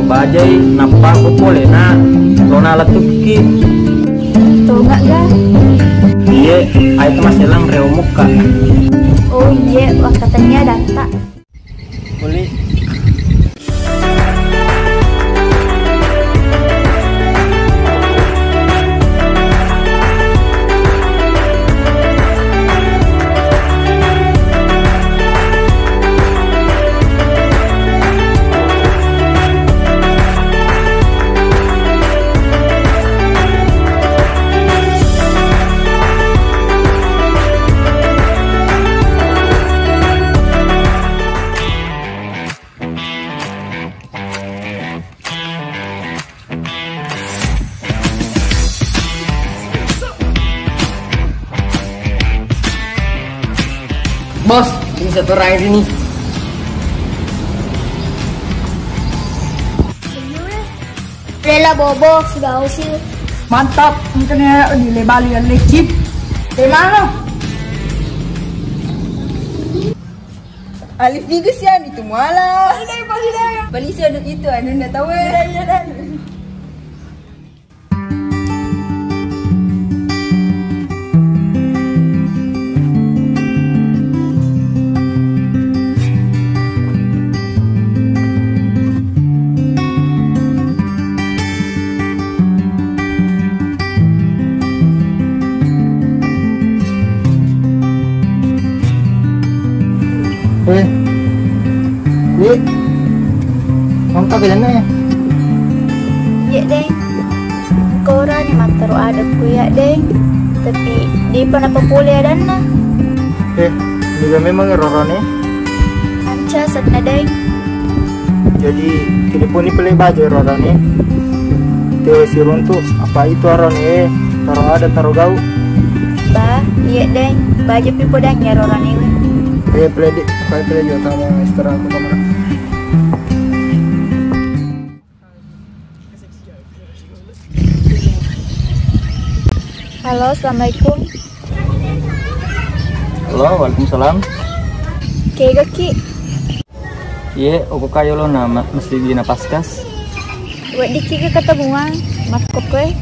bajai napa ko pole na lona latuki. Tuh nggak ga? Iya, ay masih lang reo muka. Oh iya, wah katanya data. Boleh. Bos, ini satu orang ini. Rela bobo, sudah usil. Mantap, mungkin ya nilai Bali yang lekip. Dari mana? Alif juga sih itu malah. Bali sih ada itu, anu nggak tahu ya. Li, mangka bilang ya? Iya deng. Kora ni mataro ada kuya deng. Tapi di pernah populer dan na. Juga memang rorone. Anca sana deng. Jadi tidak pun pilih baju rorone. Tewe si runtuh apa itu rorone? Taruh ada taruh gau. Bah, iya deng. Baju pipo deng ya orang ini. Kayak pilih juga tamu istirahat ke kamar. Halo, assalamualaikum. Halo, waalaikumsalam. Kayak ki. Iya, aku kayo lo nama mesti bina paskas. Wek diki ke ketemuan, makko kue.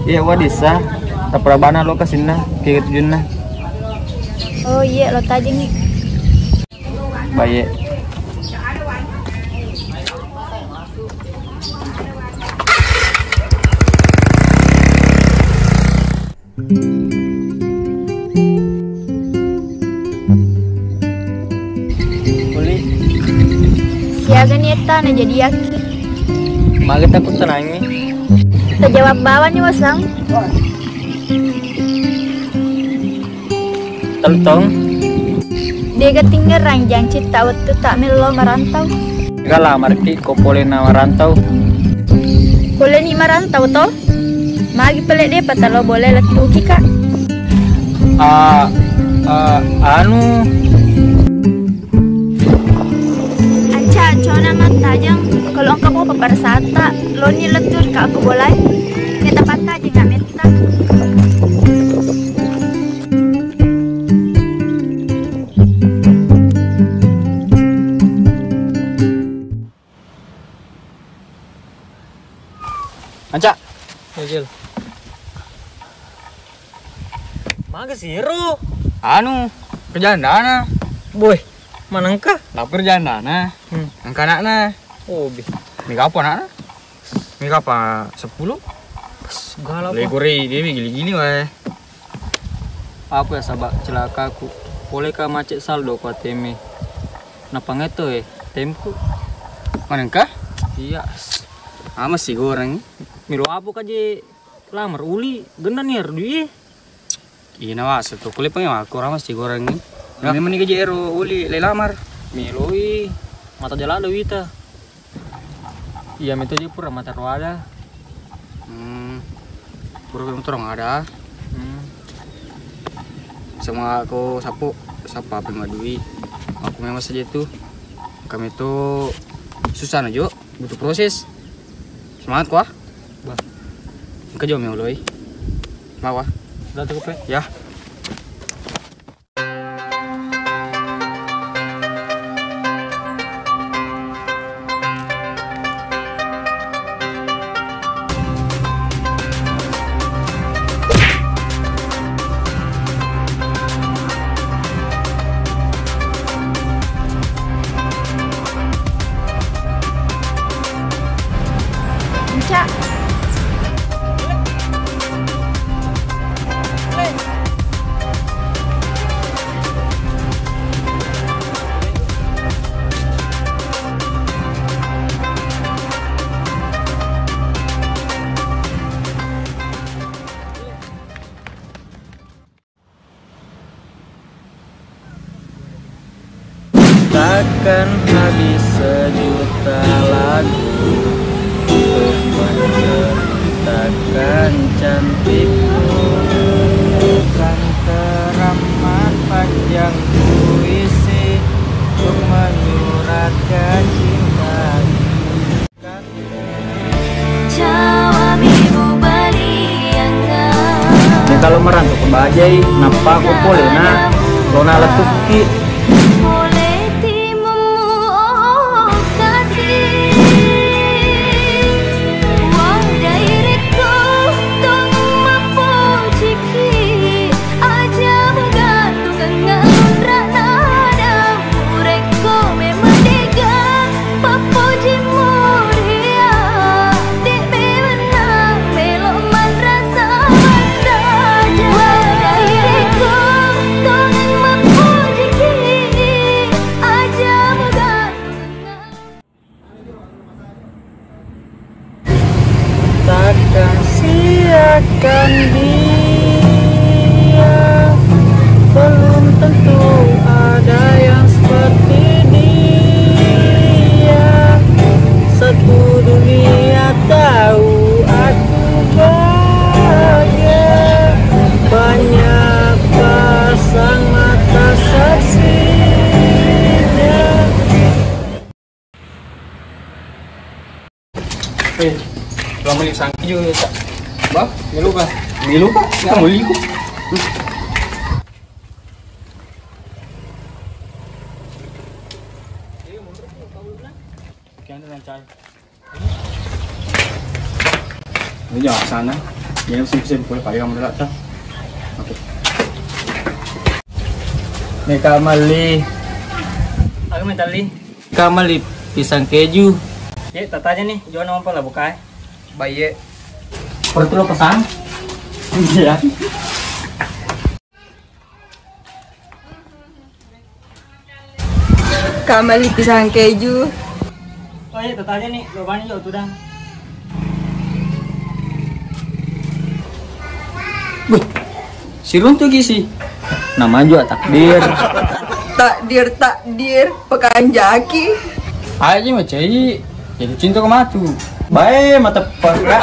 Iya, wadisa. Taprabana lo kasina, kayak tujunna. Oh iya, lo tadi nih. Baik. Siaga nieta na jadi yaki. Magit aku tenangi. Kita jawab bawah nih wasang. Teltong. Dia ketinggal ranjang cita waktu tak melo merantau. Enggak lah, marki ko boleh na marantau. Boleh nih merantau toh? Magi pelik deh patalo boleh latuki kak. Anu. Anca, cona mata jang. Kalau engkau mau paparsata, lo ni letur kak aku boleh. Kita patah aja nggak minta. Anca. Ejel. Maga siru. Anu, kerjaan dana. Boy, manangka? Lapor kerjaan dana. Angka anakna. Oh, bi. Mika apa anakna? Mika apa 10? Segala apa? Legore dia gili-gili wae. Apa ya sabak celaka aku. Boleh ka macet saldo ku ATM. Napa ngeto temku. Manangka? Iya. Ama sih goreng. Miro apa kaje lamar uli genan nih duit. Iya nawa satu kulit pengen aku ramas sih goreng nih. Memang nih gaji ero uli lelamar. Miloi mata jalan ada wita. Iya meto je pura mata roada. Pura motor ada. Sama aku sapa pengadui. Aku memang saja itu. Kami itu susah aja, butuh proses. Semangat kuah. Bah. Kerja meoloi. Mau ah. Sudah cukup Ya. Takkan habis sejuta lagu untuk menceritakan cantikmu, bukan teramat panjang puisi untuk menyuratkan cinta. Ini kalau merantau ke Bajai, napa aku boleh nak? Lona letuki. Takkan siakan dia, belum tentu ada yang seperti dia. Satu dunia tahu aku bahagia, banyak pasang mata saksinya. Kalau beli sang juga tak. Bah, milu kan? Milu kan? Nggak beli kok. Kian dengan cai. Ini jangan sana. Jangan sim boleh pakai kamu dulu tak? Oke. Nih kamali. Aku minta li. Kamali pisang keju. Ya, tatanya nih. Jual nama apa lah bukai? Baye. Perlu pesan? Iya. Kamali pisang keju. Oh iya, tatanya nih. Jawabannya juga tuh dah. Wih, si Runtuh gisi. Nama juga takdir. Takdir pekan jaki. Aja macai. Jadi cinta ke matu. Baik, mata peka.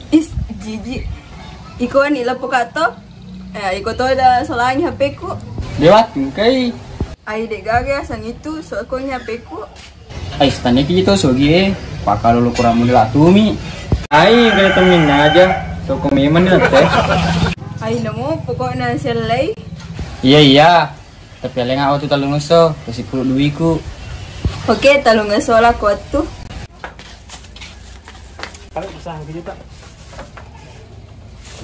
Is jijik. Iko ni lapo kato. Iko to ada solang HP ku. Lewat kai. Ai dek gaga sang itu so ko HP ku. Ai stane kita sogi pakal lu kurang mula tumi. Ai kena temin aja. So ko memang ni teh. Ai namo pokoknya selai. Iya. Tapi leng awak tu talung so, kasi puluh duiku. Oke, talung sola ko tu. Kalau pesan gitu tak?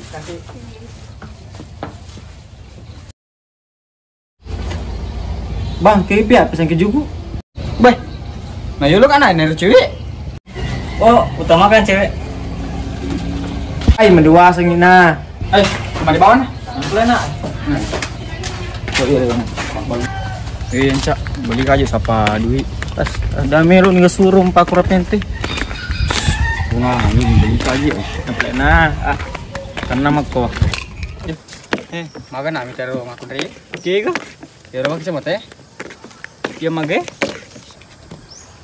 Kasih. Bang, kayak biar pesan keju bu. Bah, nah yolo kan ada cewek. Oh, utamakan cewek. Ay, mendua sengina. Ayo, cuma di bawah nah. Boleh nak? Oh iya, iya. Cak, beli aja siapa duit. Tas, ada melu nih suruh pak kurap nanti. Wah, ini beli aja. Nampak nah, karena makko. Maga na mi taro makon ri. Oke ko? Yoro makisa mate. Dia mage?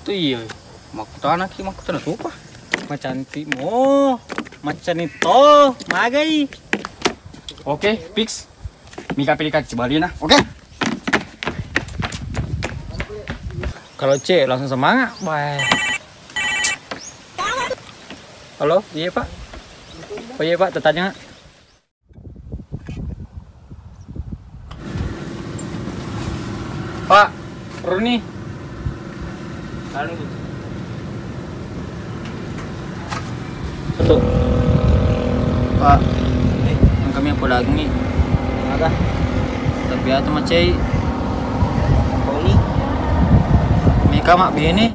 Tu iya. Makutana ki makutana tupa. Macanti mo. Macan itu, magai. Oke, fix. Mika pilih kaci Bali na. Oke. Kalau C langsung semangat, bye. Halo, iya Pak. Oh iya Pak, tertanya. Pak, Runi. Lalu. Satu. Pak, kami yang pola ni. Ada. Tapi atau macam Kau ni. Mika mak bini.